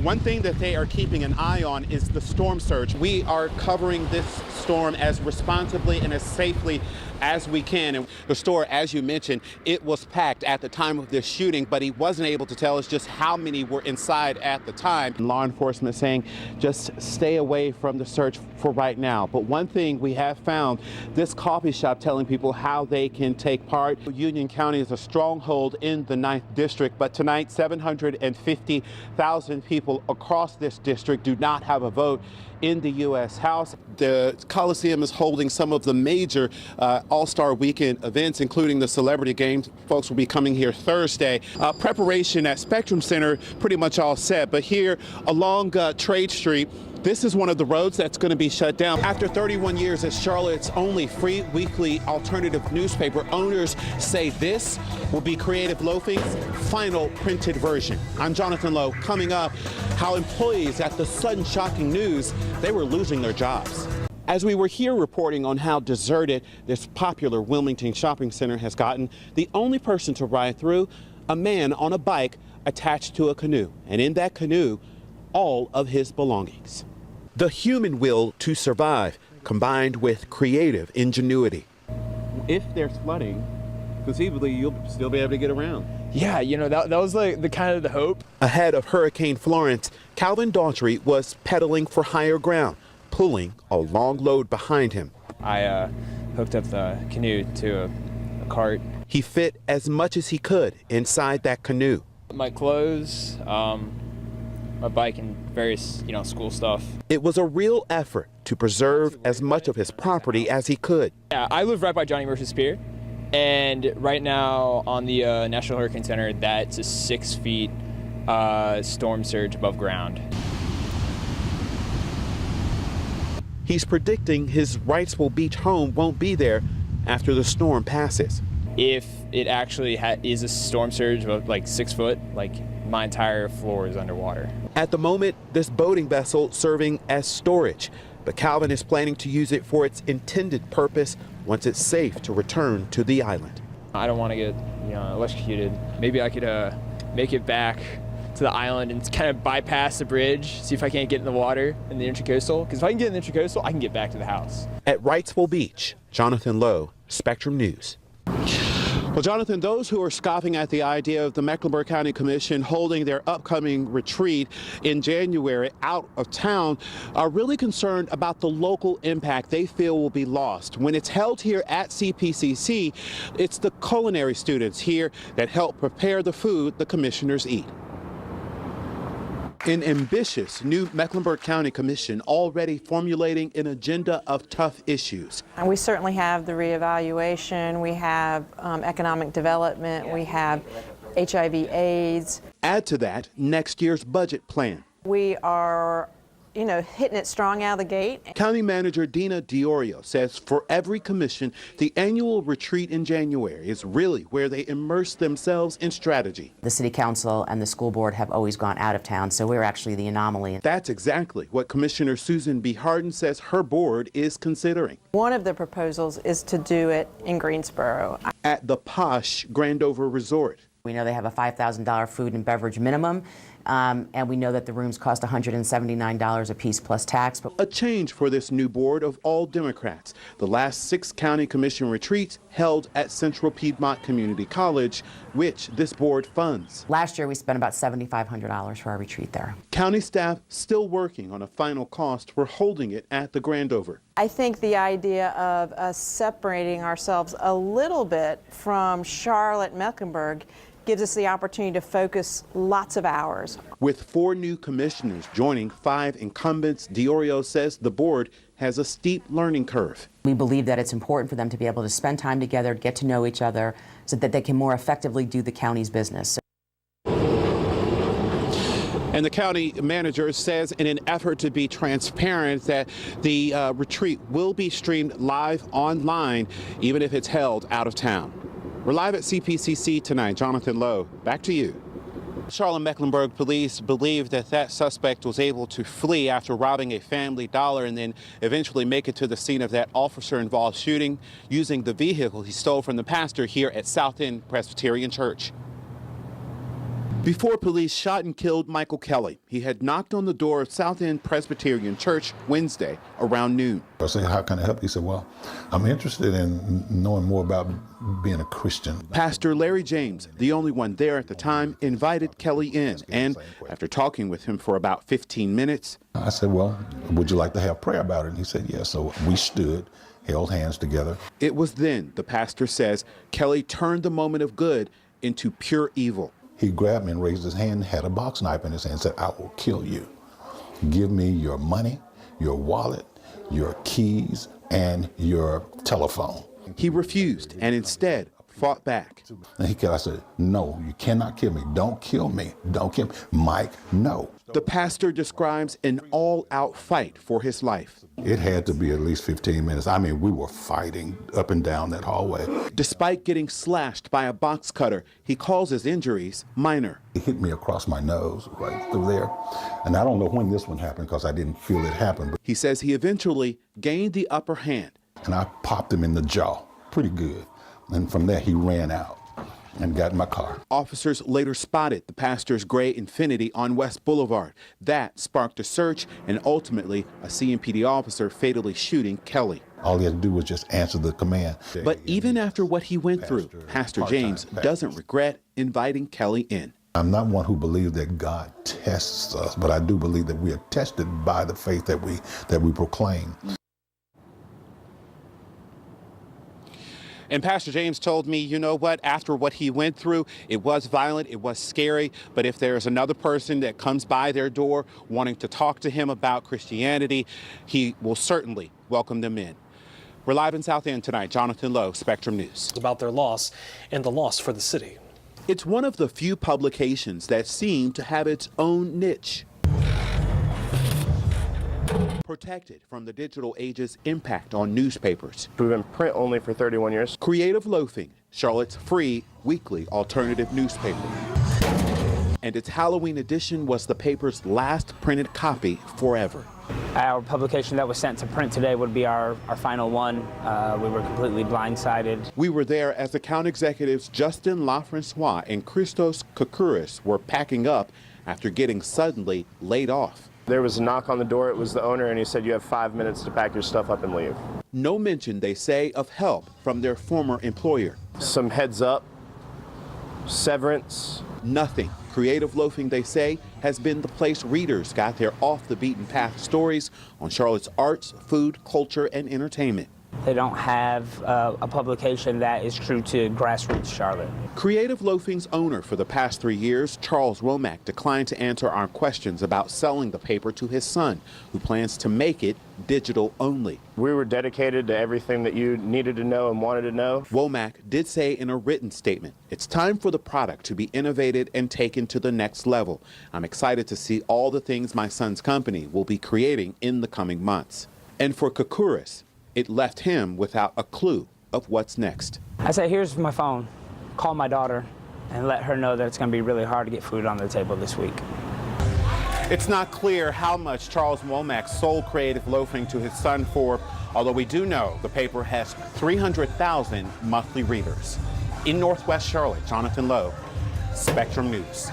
One thing that they are keeping an eye on is the storm surge. We are covering this storm as responsibly and as safely as we can. And the store, as you mentioned, it was packed at the time of this shooting, but he wasn't able to tell us just how many were inside at the time. Law enforcement saying just stay away from the search for right now. But one thing we have found, this coffee shop telling people how they can take part. Union County is a stronghold in the 9th District, but tonight 750,000 people across this district do not have a vote in the U.S. House. The Coliseum is holding some of the major All-Star Weekend events, including the celebrity games. Folks will be coming here Thursday. Preparation at Spectrum Center pretty much all set, but here along Trade Street, this is one of the roads that's going to be shut down. After 31 years as Charlotte's only free weekly alternative newspaper, owners say this will be Creative Loafing's final printed version. I'm Jonathan Lowe. Coming up, how employees at the sudden shocking news, they were losing their jobs. As we were here reporting on how deserted this popular Wilmington shopping center has gotten, the only person to ride through, a man on a bike attached to a canoe. And in that canoe, all of his belongings. The human will to survive, combined with creative ingenuity. If there's flooding, conceivably you'll still be able to get around. Yeah, you know, that was like the kind of the hope. Ahead of Hurricane Florence, Calvin Daughtry was pedaling for higher ground, pulling a long load behind him. I hooked up the canoe to a cart. He fit as much as he could inside that canoe. My clothes, my bike, and various, school stuff. It was a real effort to preserve as much of his property as he could. Yeah, I live right by Johnny Mercer's Pier, and right now on the National Hurricane Center, that's a 6 feet storm surge above ground. He's predicting his Wrightsville Beach home won't be there after the storm passes. If it actually is a storm surge of like 6 foot, like my entire floor is underwater. At the moment, this boating vessel serving as storage, but Calvin is planning to use it for its intended purpose once it's safe to return to the island. I don't want to get, electrocuted. Maybe I could make it back to the island and kind of bypass the bridge, see if I can't get in the water in the Intracoastal. Because if I can get in the Intracoastal, I can get back to the house. At Wrightsville Beach, Jonathan Lowe, Spectrum News. Well, Jonathan, those who are scoffing at the idea of the Mecklenburg County Commission holding their upcoming retreat in January out of town are really concerned about the local impact they feel will be lost. When it's held here at CPCC, it's the culinary students here that help prepare the food the commissioners eat. An ambitious new Mecklenburg County Commission already formulating an agenda of tough issues. And we certainly have the reevaluation, we have economic development, we have HIV/AIDS. Add to that next year's budget plan. We are hitting it strong out of the gate. County Manager Dina Diorio says for every commission, the annual retreat in January is really where they immerse themselves in strategy. The City Council and the school board have always gone out of town, so we're actually the anomaly. That's exactly what Commissioner Susan B. Harden says her board is considering. One of the proposals is to do it in Greensboro. At the posh Grandover Resort. We know they have a $5,000 food and beverage minimum, and we know that the rooms cost $179 a piece plus tax. But a change for this new board of all Democrats. The last 6 county commission retreats held at Central Piedmont Community College, which this board funds. Last year we spent about $7,500 for our retreat there. County staff still working on a final cost for holding it at the Grandover. I think the idea of us separating ourselves a little bit from Charlotte, Mecklenburg gives us the opportunity to focus lots of hours. With 4 new commissioners joining 5 incumbents, Diorio says the board has a steep learning curve. We believe that it's important for them to be able to spend time together, get to know each other, so that they can more effectively do the county's business. And the county manager says in an effort to be transparent that the retreat will be streamed live online, even if it's held out of town. We're live at CPCC tonight. Jonathan Lowe, back to you. Charlotte-Mecklenburg police believe that suspect was able to flee after robbing a Family Dollar and then eventually make it to the scene of that officer-involved shooting using the vehicle he stole from the pastor here at South End Presbyterian Church. Before police shot and killed Michael Kelly, he had knocked on the door of South End Presbyterian Church Wednesday around noon. I said, how can I help? He said, well, I'm interested in knowing more about being a Christian. Pastor Larry James, the only one there at the time, invited Kelly in, and after talking with him for about 15 minutes, I said, well, would you like to have prayer about it? And he said, yes. So we stood, held hands together. It was then, the pastor says, Kelly turned the moment of good into pure evil. He grabbed me and raised his hand, had a box knife in his hand, and said, I will kill you. Give me your money, your wallet, your keys, and your telephone. He refused and instead fought back. And I said, no, you cannot kill me. Don't kill me. Don't kill me. Mike, no. The pastor describes an all-out fight for his life. It had to be at least 15 minutes. I mean, we were fighting up and down that hallway. Despite getting slashed by a box cutter, he calls his injuries minor. It hit me across my nose right through there. And I don't know when this one happened because I didn't feel it happen. But he says he eventually gained the upper hand. And I popped him in the jaw pretty good. And from there, he ran out and got in my car. Officers later spotted the pastor's gray Infiniti on West Boulevard. That sparked a search and ultimately a CMPD officer fatally shooting Kelly. All he had to do was just answer the command. But even after what he went through, Pastor James doesn't regret inviting Kelly in. I'm not one who believes that God tests us, but I do believe that we are tested by the faith that we proclaim. And Pastor James told me, you know what, after what he went through, it was violent, it was scary, but if there's another person that comes by their door wanting to talk to him about Christianity, he will certainly welcome them in. We're live in South End tonight. Jonathan Lowe, Spectrum News. About their loss and the loss for the city. It's one of the few publications that seem to have its own niche. Protected from the digital age's impact on newspapers. We've been print only for 31 years. Creative Loafing, Charlotte's free weekly alternative newspaper. And its Halloween edition was the paper's last printed copy forever. Our publication that was sent to print today would be our final one. We were completely blindsided. We were there as account executives Justin LaFrancois and Christos Koukouris were packing up after getting suddenly laid off. There was a knock on the door. It was the owner, and he said, you have 5 minutes to pack your stuff up and leave. No mention, they say, of help from their former employer. Some heads up, severance. Nothing. Creative Loafing, they say, has been the place readers got their off-the-beaten-path stories on Charlotte's arts, food, culture, and entertainment. They don't have a publication that is true to grassroots Charlotte. Creative Loafing's owner for the past 3 years, Charles Womack, declined to answer our questions about selling the paper to his son, who plans to make it digital only. We were dedicated to everything that you needed to know and wanted to know. Womack did say in a written statement, it's time for the product to be innovated and taken to the next level. I'm excited to see all the things my son's company will be creating in the coming months. And for Koukouris, it left him without a clue of what's next. I said, here's my phone. Call my daughter and let her know that it's going to be really hard to get food on the table this week. It's not clear how much Charles Womack sold Creative Loafing to his son for, although we do know the paper has 300,000 monthly readers. In Northwest Charlotte, Jonathan Lowe, Spectrum News.